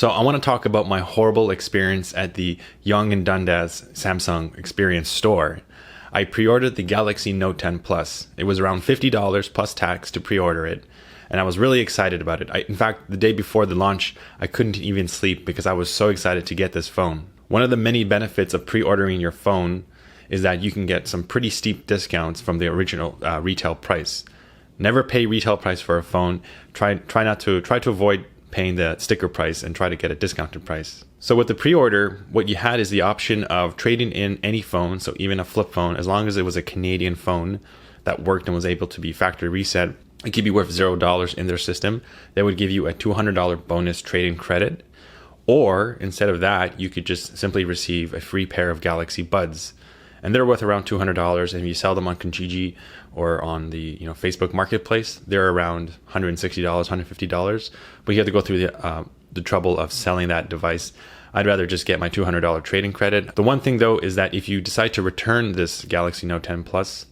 So I want to talk about my horrible experience at the Yonge and Dundas Samsung Experience store. I pre-ordered the Galaxy Note 10 Plus. It was around $50 plus tax to pre-order it, and I was really excited about it. In fact, the day before the launch, I couldn't even sleep because I was so excited to get this phone. One of the many benefits of pre-ordering your phone is that you can get some pretty steep discounts from the original retail price. Never pay retail price for a phone. Try to avoid paying the sticker price and try to get a discounted price. So with the pre-order, what you had is the option of trading in any phone, so even a flip phone, as long as it was a Canadian phone that worked and was able to be factory reset. It could be worth $0 in their system. They would give you a $200 bonus trade-in credit. Or instead of that, you could just simply receive a free pair of Galaxy Buds. And they're worth around $200. And if you sell them on Kijiji or on the Facebook Marketplace, they're around $160, $150. But you have to go through the trouble of selling that device. I'd rather just get my $200 trade-in credit. The one thing though is that if you decide to return this Galaxy Note 10 Plus,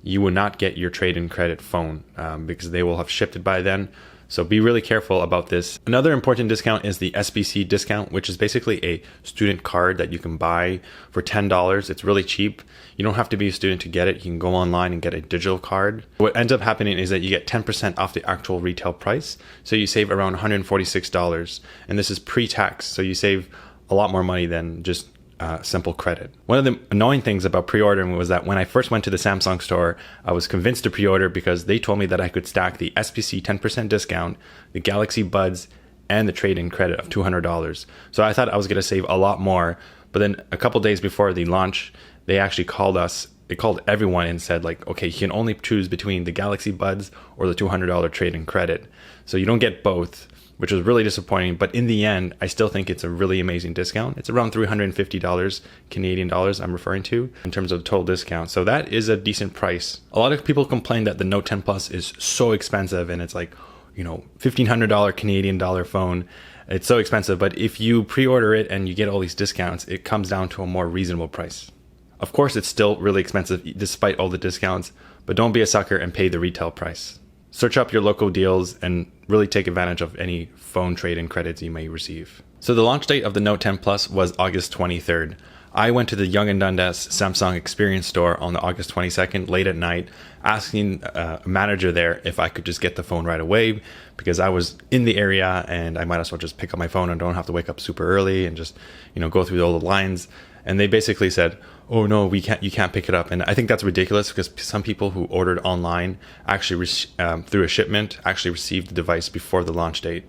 you will not get your trade-in credit phone because they will have shipped it by then. So be really careful about this. Another important discount is the SBC discount, which is basically a student card that you can buy for $10. It's really cheap. You don't have to be a student to get it. You can go online and get a digital card. What ends up happening is that you get 10% off the actual retail price. So you save around $146. And this is pre-tax. So you save a lot more money than just simple credit. One of the annoying things about pre-ordering was that when I first went to the Samsung store, I was convinced to pre-order because they told me that I could stack the SBC 10% discount, the Galaxy Buds, and the trade-in credit of $200. So I thought I was going to save a lot more. But then a couple days before the launch, they actually called us. They called everyone and said okay, you can only choose between the Galaxy Buds or the $200 trade-in credit. So you don't get both, which was really disappointing. But in the end, I still think it's a really amazing discount. It's around $350 Canadian dollars I'm referring to in terms of total discount. So that is a decent price. A lot of people complain that the Note 10 Plus is so expensive and it's $1,500 Canadian dollar phone. It's so expensive, but if you pre-order it and you get all these discounts, it comes down to a more reasonable price. Of course, it's still really expensive despite all the discounts, but don't be a sucker and pay the retail price. Search up your local deals and really take advantage of any phone trade-in credits you may receive. So the launch date of the Note 10 Plus was August 23rd. I went to the Yonge and Dundas Samsung Experience store on the August 22nd, late at night, asking a manager there if I could just get the phone right away because I was in the area and I might as well just pick up my phone and don't have to wake up super early and just go through all the lines. And they basically said, oh no, you can't pick it up. And I think that's ridiculous because some people who ordered online actually through a shipment actually received the device before the launch date.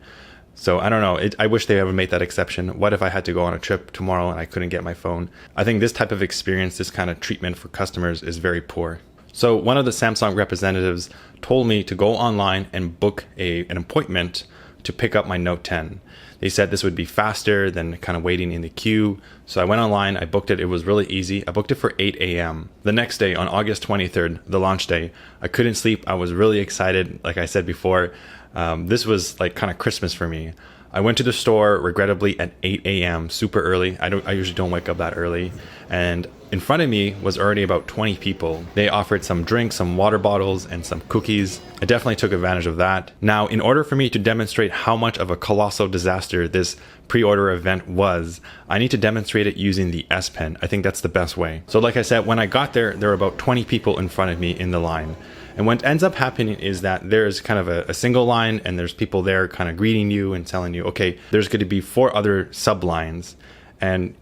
So I don't know. I wish they ever made that exception. What if I had to go on a trip tomorrow and I couldn't get my phone? I think this type of experience, this kind of treatment for customers is very poor. So one of the Samsung representatives told me to go online and book an appointment to pick up my Note 10. They said this would be faster than kind of waiting in the queue. So I went online, I booked it. It was really easy. I booked it for 8 a.m. The next day, on August 23rd, the launch day, I couldn't sleep. I was really excited. Like I said before, this was like kind of Christmas for me. I went to the store, regrettably, at 8 a.m., super early. I usually don't wake up that early. And in front of me was already about 20 people. They offered some drinks, some water bottles, and some cookies. I definitely took advantage of that. Now, in order for me to demonstrate how much of a colossal disaster this pre-order event was, I need to demonstrate it using the S Pen. I think that's the best way. So like I said, when I got there were about 20 people in front of me in the line. And what ends up happening is that there's kind of a single line and there's people there kind of greeting you and telling you, okay, there's going to be 4 other sublines. And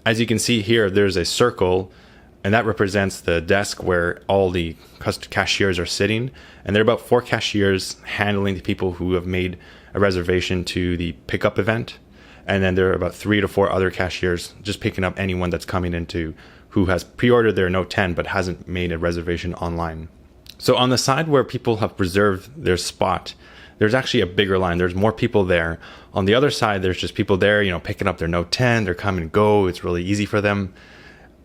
as you can see here, there's a circle and that represents the desk where all the cashiers are sitting. And there are about 4 cashiers handling the people who have made a reservation to the pickup event. And then there are about 3 to 4 other cashiers just picking up anyone that's coming into who has pre-ordered their Note 10 but hasn't made a reservation online. So on the side where people have reserved their spot, there's actually a bigger line. There's more people there. On the other side, there's just people there, picking up their Note 10. They're come and go. It's really easy for them.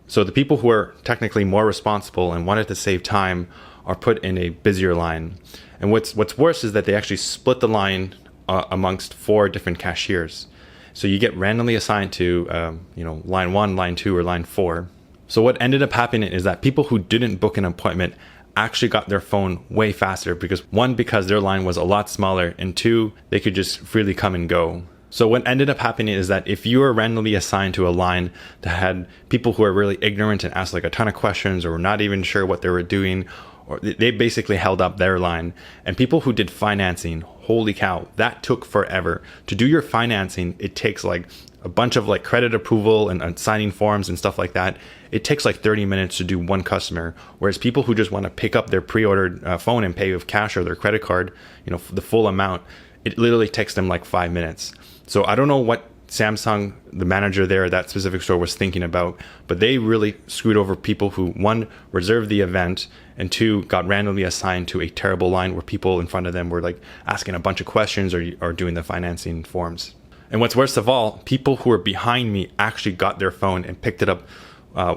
So the people who are technically more responsible and wanted to save time are put in a busier line. And what's worse is that they actually split the line amongst 4 different cashiers. So you get randomly assigned to, line 1, line 2, or line 4. So what ended up happening is that people who didn't book an appointment actually got their phone way faster because 1, because their line was a lot smaller, and 2, they could just freely come and go. So what ended up happening is that if you were randomly assigned to a line that had people who are really ignorant and asked like a ton of questions or were not even sure what they were doing, or they basically held up their line. And people who did financing, holy cow, that took forever. To do your financing, it takes like a bunch of like credit approval and signing forms and stuff like that. It takes like 30 minutes to do one customer. Whereas people who just want to pick up their pre-ordered phone and pay with cash or their credit card, the full amount, it literally takes them like 5 minutes. So I don't know what Samsung, the manager there at that specific store, was thinking about, but they really screwed over people who, one, reserved the event, and two, got randomly assigned to a terrible line where people in front of them were like asking a bunch of questions or doing the financing forms. And what's worst of all, people who were behind me actually got their phone and picked it up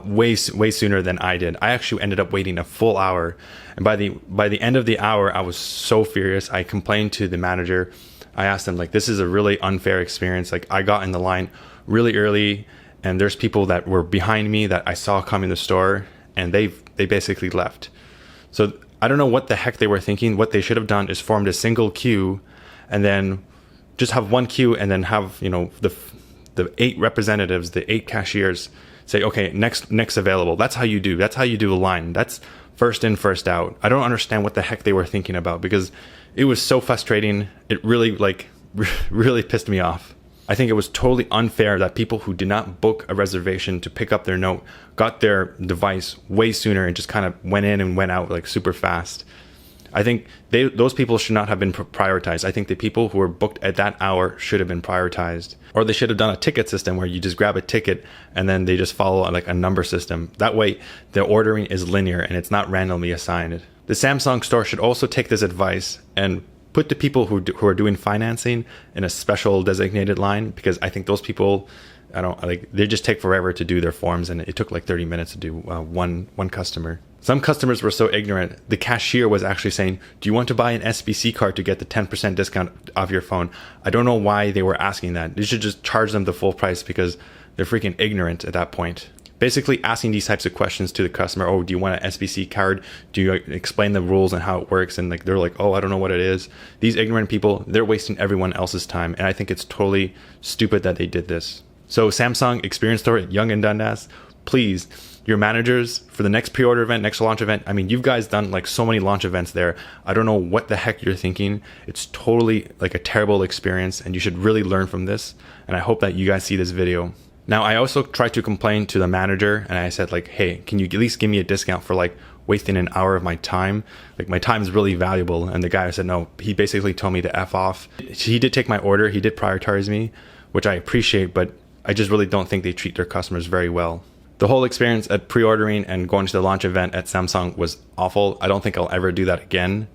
way sooner than I did. I actually ended up waiting a full hour, and by the end of the hour, I was so furious. I complained to the manager. I asked them, like, this is a really unfair experience. Like, I got in the line really early, and there's people that were behind me that I saw come in the store, and they basically left. So I don't know what the heck they were thinking. What they should have done is formed a single queue, and then just have one queue, and then have the 8 representatives, the 8 cashiers, say, okay, next available. That's how you do a line. That's first in, first out. I don't understand what the heck they were thinking about, because it was so frustrating. It really really pissed me off. I think it was totally unfair that people who did not book a reservation to pick up their note got their device way sooner and just kind of went in and went out like super fast. I think those people should not have been prioritized. I think the people who were booked at that hour should have been prioritized. Or they should have done a ticket system where you just grab a ticket and then they just follow like a number system. That way the ordering is linear and it's not randomly assigned. The Samsung store should also take this advice and put the people who are doing financing in a special designated line, because I think those people, they just take forever to do their forms, and it took like 30 minutes to do one customer. Some customers were so ignorant. The cashier was actually saying, do you want to buy an SBC card to get the 10% discount off your phone? I don't know why they were asking that. You should just charge them the full price, because they're freaking ignorant at that point. Basically asking these types of questions to the customer. Oh, do you want an SBC card? Do you explain the rules and how it works? And they're like, oh, I don't know what it is. These ignorant people, they're wasting everyone else's time. And I think it's totally stupid that they did this. So Samsung Experience Store at Yonge and Dundas, please, your managers for the next pre-order event, next launch event. I mean, you guys done like so many launch events there. I don't know what the heck you're thinking. It's totally like a terrible experience, and you should really learn from this. And I hope that you guys see this video. Now, I also tried to complain to the manager, and I said like, hey, can you at least give me a discount for like wasting an hour of my time? Like, my time is really valuable. And the guy said, no, he basically told me to F off. He did take my order. He did prioritize me, which I appreciate, but I just really don't think they treat their customers very well. The whole experience at pre-ordering and going to the launch event at Samsung was awful. I don't think I'll ever do that again.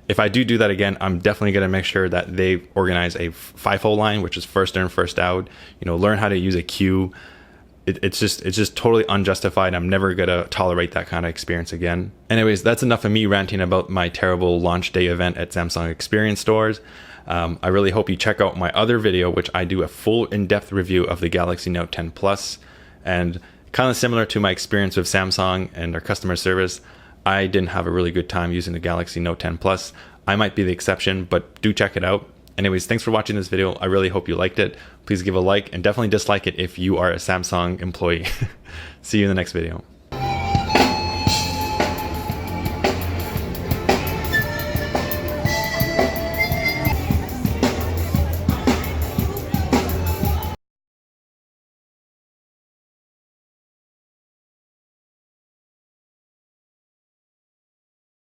If I do that again, I'm definitely going to make sure that they organize a FIFO line, which is first in, first out. Learn how to use a queue. It's just totally unjustified. I'm never going to tolerate that kind of experience again. Anyways, that's enough of me ranting about my terrible launch day event at Samsung Experience Stores. I really hope you check out my other video, which I do a full in-depth review of the Galaxy Note 10 Plus. And kind of similar to my experience with Samsung and their customer service, I didn't have a really good time using the Galaxy Note 10 Plus. I might be the exception, but do check it out. Anyways, thanks for watching this video. I really hope you liked it. Please give a like and definitely dislike it if you are a Samsung employee. See you in the next video.